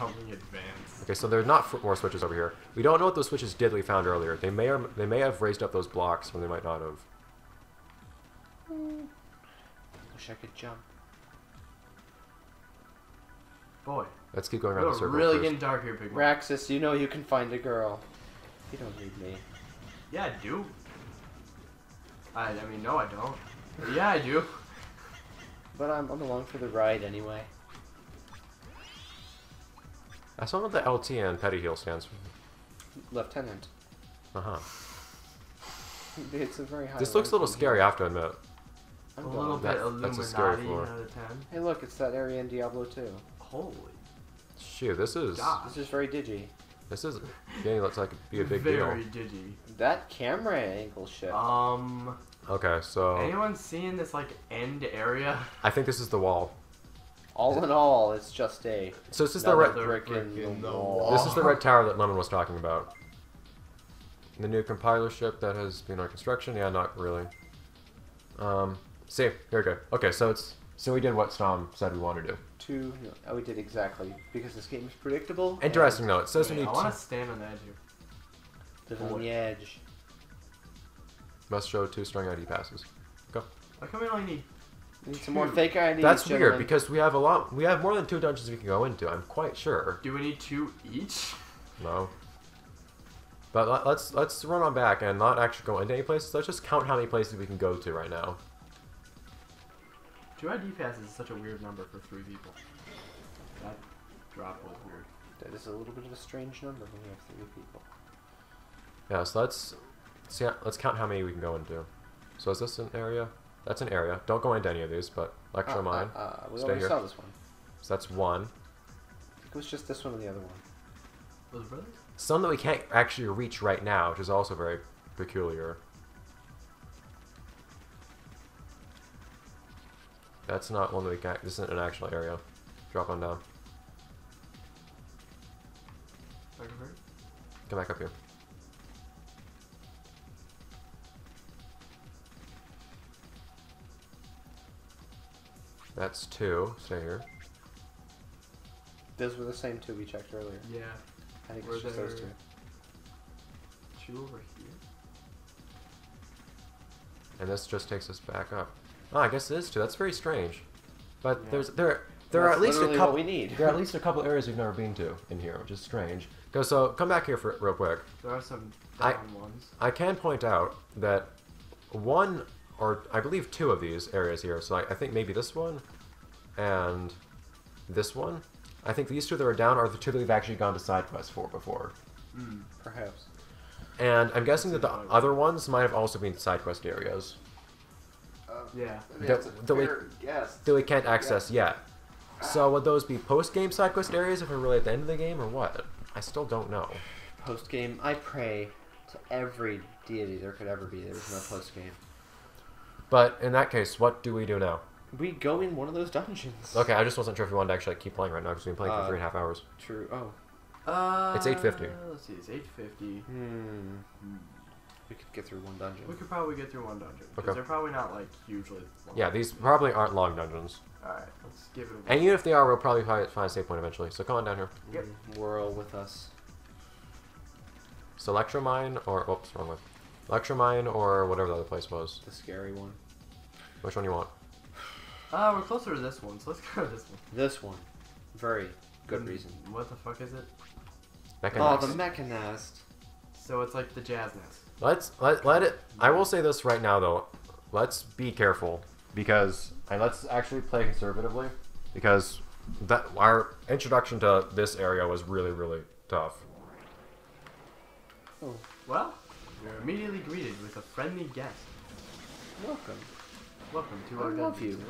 becoming advanced. Okay, so there's not more switches over here. We don't know what those switches did that we found earlier. They may have raised up those blocks, or they might not have. Wish I could jump. Boy. Let's keep going around the It's circle. really first. getting dark here, Big Mom. Raxus, you know you can find a girl. You don't need me. Yeah, I do. I mean, no, I don't. But yeah, I do. But I'm along for the ride anyway. I saw what the LT and Petty Heel stands for. Lieutenant. Uh-huh. It's a very high. This looks a little ranking scary, here. I have to admit. A I'm little going. bit that's a scary Illuminati floor. out of 10. Hey, look, it's that area in Diablo 2. Holy. Shoot, this is God. This is very digi. getting looks like it'd be a big Very deal. digi. That camera angle shift. Okay, so Anyone seeing this like end area? I think this is the wall. All in all, it's just a. So this is the red. another brick in the wall. This is the red tower that Lemon was talking about. The new compiler ship that has been on construction. Yeah, not really. See, here we go. Okay, so we did what Stom said we wanted to do. Oh, we did exactly because this game is predictable. Interesting though. It says we Wait, need I want to stand on the edge here. Live on the edge. must show 2 strong ID passes. Go. Why come we only need? We need some more fake IDs. That's gentlemen. weird because we have a lot. We have more than 2 dungeons we can go into. I'm quite sure. Do we need 2 each? No. But let's run on back and not actually go into any places. Let's just count how many places we can go to right now. 2 ID passes is such a weird number for 3 people. That drop was weird. That is a little bit of a strange number when we have 3 people. Yeah, so let's count how many we can go into. So is this an area? That's an area. Don't go into any of these, but lecture mine. We Stay already here. saw this one. So that's 1. It was just this one and the other one. Those brothers? Some that we can't actually reach right now, which is also very peculiar. That's not one that we can. This isn't an actual area. Drop on down. Come back up here. That's 2. Stay here. Those were the same 2 we checked earlier. Yeah. I think Were it's just those 2. there 2 over here? And this just takes us back up. Oh, I guess it is 2. That's very strange. But Yeah. there are at least a literally couple. what we need. There are at least a couple areas we've never been to in here, which is strange. So come back here for real quick. There are some down ones. I can point out that 1 or I believe 2 of these areas here. So I think maybe this one and this one. I think these 2 that are down are the 2 that we've actually gone to side quests for before. Perhaps. And I'm guessing that the other ones might have also been side quest areas Yeah. that we can't access yet. So would those be post-game side quest areas if we're really at the end of the game, or what? I still don't know. Post game, I pray to every deity there could ever be. There was no post game. But in that case, what do we do now? We go in one of those dungeons. Okay, I just wasn't sure if we wanted to actually keep playing right now because we've been playing for 3.5 hours. True. Oh. It's 8:50. Let's see, it's 8:50. We could get through one dungeon. We could probably get through one dungeon. Because Okay. they're probably not like hugely long. Yeah, these probably aren't long dungeons. Alright, let's give it a go. And even if they are, we'll probably find a save point eventually. So come on down here. Yep. Whirl with us. So Electromine or... Oops, wrong one. Electromine or whatever the other place was. The scary one. Which one you want? We're closer to this one, so let's go to this one. This one. Very good reason. What the fuck is it? Oh, Mechanist. the Mechanist. So it's like the jazz nest. Let it... I will say this right now, though. Let's be careful. Because... And let's actually play conservatively. Because our introduction to this area was really, really tough. Oh, Well, you're immediately greeted with a friendly guest. welcome. Welcome to I our love dungeon, you. sir.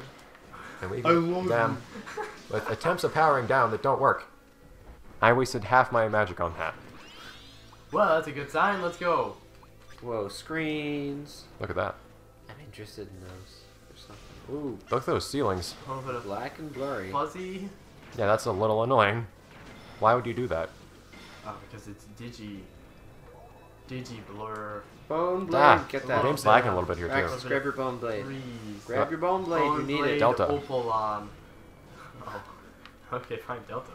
And we I love them with attempts of powering down that don't work. I wasted half my magic on that. Well, that's a good sign. Let's go. Whoa, screens. Look at that. I'm interested in those. There's something. Ooh, Look at those ceilings. A little bit of black and blurry. fuzzy. Yeah, that's a little annoying. Why would you do that? Oh, because it's Digi blur. Bone blade. Ah, Get the that. game's lagging a little bit here too. Raxus, grab your bone blade. Freeze. Grab your bone blade. You need it. Delta. Opalon. Oh. Okay, fine, Delta.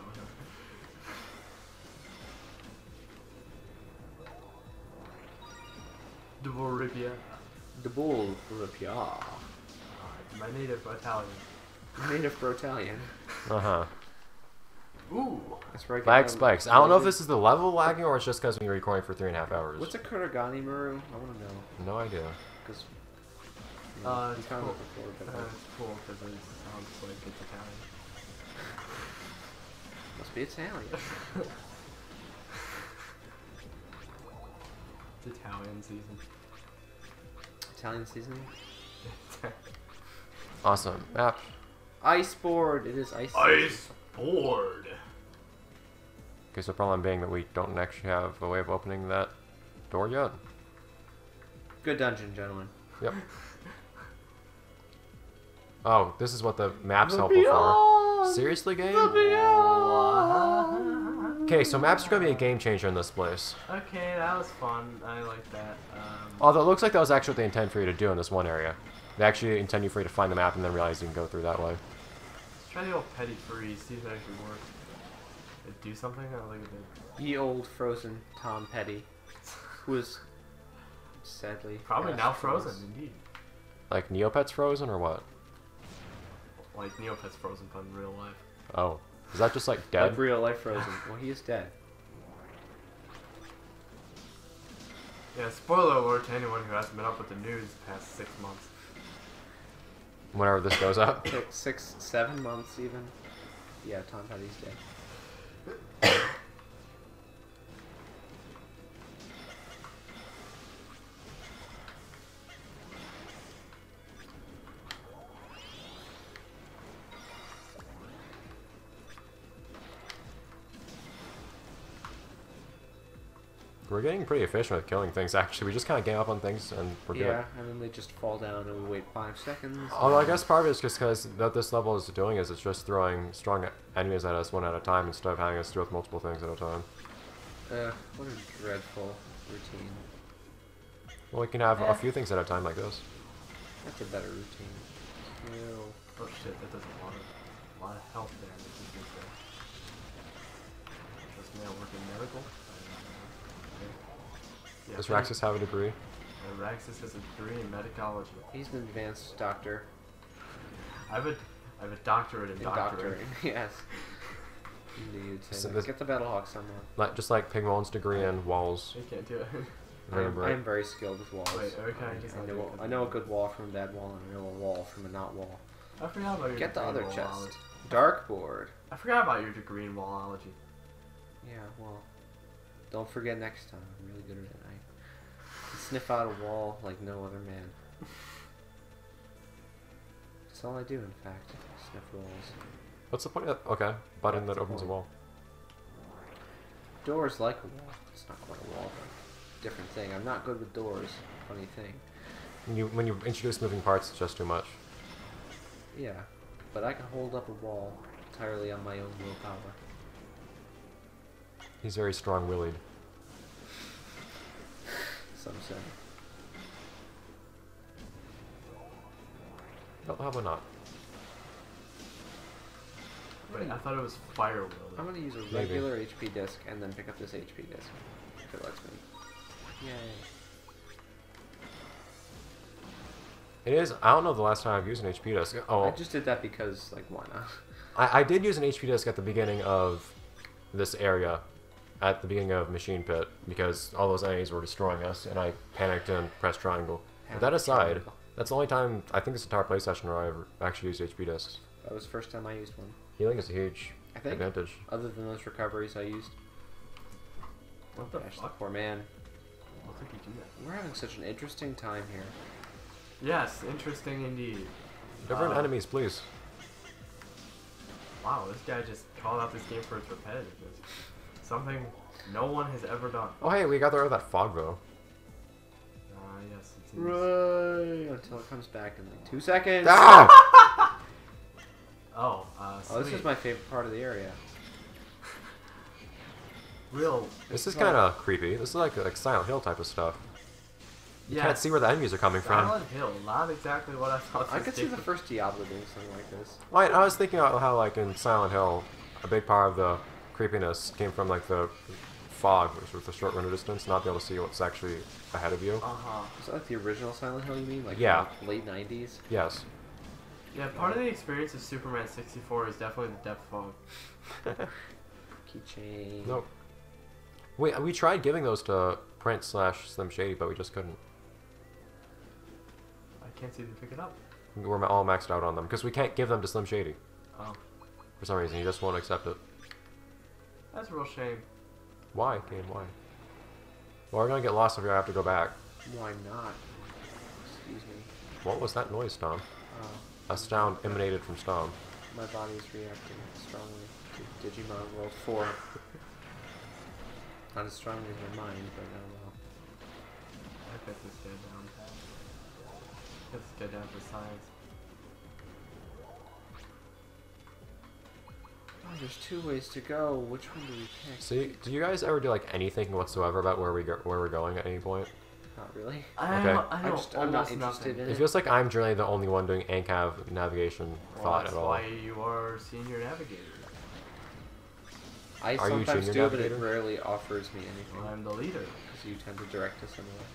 Dvoripia. The bull Ripia. My native Italian. Native Brotalian. Uh-huh. Ooh. That's where I get Lag my spikes. I don't know if legend. this is the level lagging or it's just because we're recording for 3.5 hours. What's a Kurogani Maru? I want to know. No idea. Because. It's cool. It's cool because it sounds like it's Italian. Must be Italian. It's Italian season. Italian seasoning? Awesome. Map. Ice board! It is ice. Ice board. Okay, so the problem being that we don't actually have a way of opening that door yet. Good dungeon, gentlemen. Yep. Oh, this is what the map's helpful for. Seriously, game? Okay, so maps are going to be a game changer in this place. Okay, that was fun. I like that. Although it looks like that was actually what they intend for you to do in this one area. They actually intend you for you to find the map and then realize you can go through that way. Let's try the old petty freeze, see if it actually works. It do something? I like it. Ye old frozen Tom Petty, who is sadly Probably passed now from frozen, us. indeed. Like Neopets frozen or what? Like Neopets frozen, but in real life. Oh. Is that just like dead? Like real life frozen. Well, he is dead. Yeah, spoiler alert to anyone who hasn't been up with the news the past 6 months. Whenever this goes up. 6, 7 months even. Yeah, Tom Petty's dead. We're getting pretty efficient with killing things, actually. We just kind of game up on things and we're good. Yeah, and then they just fall down and we wait 5 seconds. Although I guess part of it is just because what this level is doing is it's just throwing strong enemies at us one at a time instead of having us deal with multiple things at a time. What a dreadful routine. Well, we can have a few things at a time like this. That's a better routine. Ew. Oh shit, that does a lot of health there. This is good there. Just now working medical. Yeah, Does Raxus have a degree? Raxus has a degree in medicology. He's an advanced doctor. I have a doctorate in doctoring. Yes. Indeed. So Let's get the Battlehawk somewhere. Like just like Pigmon's degree in walls. You can't do it. I'm very skilled with walls. Wait, okay, I just I know a good wall from a bad wall, and I know a wall from a not wall. I forgot about your Get the degree other in chest. wallology. Darkboard. I forgot about your degree in wallology. Yeah, well, don't forget next time. I'm really good at it. I can sniff out a wall like no other man. That's all I do, in fact. Sniff walls. What's the point of that? Okay, button that opens a wall. Doors like a wall. It's not quite a wall, but different thing. I'm not good with doors. Funny thing. When you introduce moving parts, it's just too much. Yeah, but I can hold up a wall entirely on my own willpower. He's very strong-willed. Some say. Well, how about not? Wait, I thought it was fire wheel. I'm gonna use a Maybe. regular HP disc and then pick up this HP disc. If it lets me. Yay. It is. I don't know the last time I've used an HP disc. Oh, I just did that because, like, why not? I did use an HP disc at the beginning of this area, at the beginning of Machine Pit, because all those enemies were destroying us, and I panicked and pressed triangle. But that aside, Triangle. that's the only time I think this entire play session where I've actually used HP discs. That was the first time I used one. Healing is a huge I think. advantage. Other than those recoveries I used. What the Gosh, the fuck? poor man. What did he do that? We're having such an interesting time here. Yes, interesting indeed. Different enemies, please. Wow, this guy just called out this game for its repetitiveness. Something no one has ever done. Oh, hey, we got rid of that fog, though. Yes, it seems. Right. Until it comes back in like 2 seconds. Ah! Oh, Oh, this sweet. is my favorite part of the area. Real. This is kind of creepy. This is like Silent Hill type of stuff. You Yes. can't see where the enemies are coming from. Silent Hill, not exactly what I thought. I this could see game the was. first Diablo doing something like this. Right, I was thinking about how, like, in Silent Hill, a big part of the creepiness came from, like, the fog with a short render distance, not be able to see what's actually ahead of you. Is that like the original Silent Hill you mean? Like Yeah. Late 90s? Yes. Yeah, part of the experience of Superman 64 is definitely the depth fog. Keychain. Nope. We tried giving those to Prince/Slim Shady, but we just couldn't. I can't see them pick it up. We're all maxed out on them because we can't give them to Slim Shady. Oh. For some reason, he just won't accept it. That's a real shame. Why, game? Why? Well, we're gonna get lost if we have to go back. Why not? Excuse me. What was that noise, Tom? Oh, A sound emanated from Tom. my body's reacting strongly to Digimon World 4. Not as strongly as my mind, but oh well. I put this guy down. Put this guy down for science. Oh, there's 2 ways to go. Which one do we pick? See, do you guys ever do like anything whatsoever about where we're going at any point? Not really. I Okay. know I'm not interested in It it. feels like I'm generally the only one doing ANCAV navigation thought at all. That's why you are senior navigator. I Are you sometimes do, junior but it navigator? rarely offers me anything. I'm the leader. Because you tend to direct us anyway.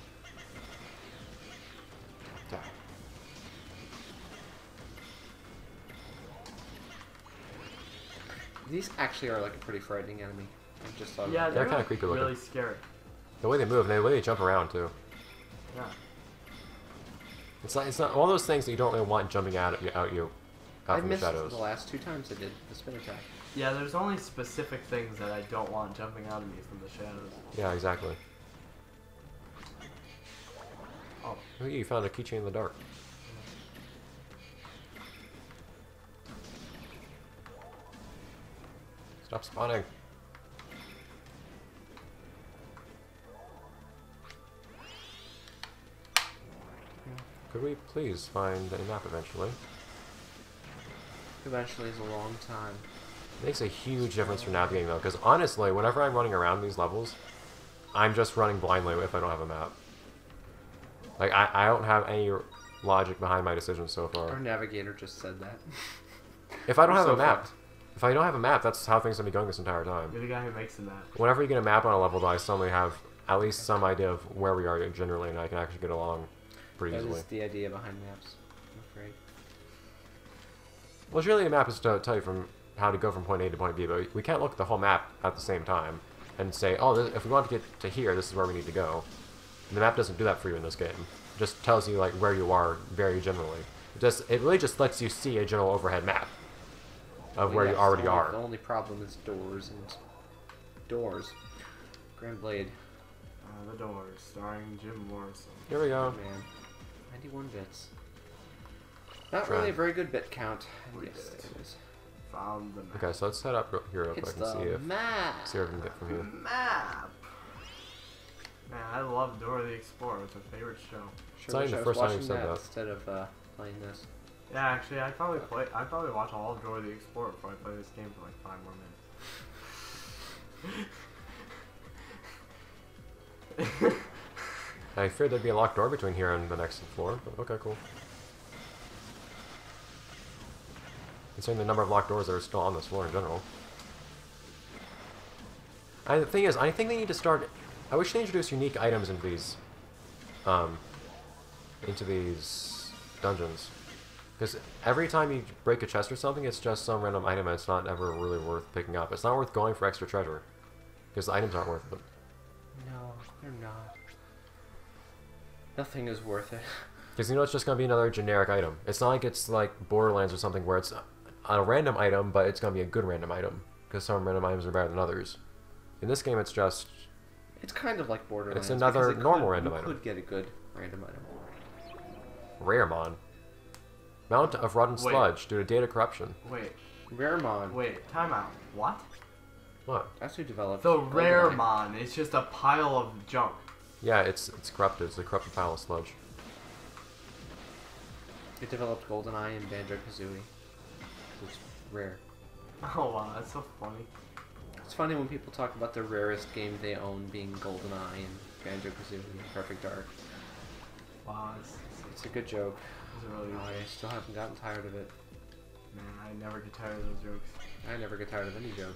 These actually are like a pretty frightening enemy. I just thought Yeah, of They're they're kinda like creepy looking. really scary. The way they move, and the way they jump around too. Yeah. It's not all those things that you don't really want jumping out I from the missed shadows. the last 2 times I did the spin attack. Yeah, there's only specific things that I don't want jumping out of me from the shadows. Yeah, exactly. Oh. Look at you found a keychain in the dark. Stop spawning. Could we please find a map eventually? Eventually is a long time. It makes a huge difference for navigating though, because honestly, whenever I'm running around these levels, I'm just running blindly if I don't have a map. Like, I don't have any logic behind my decisions so Our far. navigator just said that. If I don't have So a map, fucked. if I don't have a map, that's how things are going to be going this entire time. You're the guy who makes the map. Whenever you get a map on a level, though, I suddenly have at least some idea of where we are generally, and I can actually get along pretty That easily. is the idea behind maps, I'm afraid. Well, really, a map is to tell you from how to go from point A to point B, but we can't look at the whole map at the same time and say, oh, if we want to get to here, this is where we need to go. And the map doesn't do that for you in this game. It just tells you like where you are very generally. It really just lets you see a general overhead map of where you already are. The only problem is doors and doors. Grand Blade. The Doors, starring Jim Morrison. Here we go. Man. 91 bits. Not Try. really a very good bit count. We Yes, did. it is. Found the map. Okay, so let's head up here real It's quick and the map. see what we can get from here. Map! Man, I love Dora the Explorer. It's my favorite show. It's not wish even I the was first time you've watching said that that. instead of playing this. Yeah, actually, I'd probably watch all of Dora the Explorer before I play this game for like 5 more minutes. I feared there'd be a locked door between here and the next floor, but okay, cool. Considering the number of locked doors that are still on this floor in general. The thing is, I think they need to start... I wish they introduced unique items into these dungeons. Because every time you break a chest or something, it's just some random item and it's not ever really worth picking up. It's not worth going for extra treasure. Because the items aren't worth it. No, they're not. Nothing is worth it. Because you know it's just going to be another generic item. It's not like it's like Borderlands or something where it's a random item, but it's going to be a good random item. Because some random items are better than others. In this game, it's just... It's kind of like Borderlands. It's another because normal random item. You could get a good random item. Raremon. Mount of rotten Wait. sludge due to data corruption. Wait, Raremon. wait, time out. What? What? That's who developed The GoldenEye. Raremon. It's just a pile of junk. Yeah, it's corrupted. It's a corrupted pile of sludge. It developed GoldenEye and Banjo-Kazooie. It's rare. Oh wow, that's so funny. It's funny when people talk about the rarest game they own being GoldenEye and Banjo-Kazooie and Perfect Dark. Wow, It's a good joke. it's a really good I joke. still haven't gotten tired of it. Man, I never get tired of those jokes. I never get tired of any joke.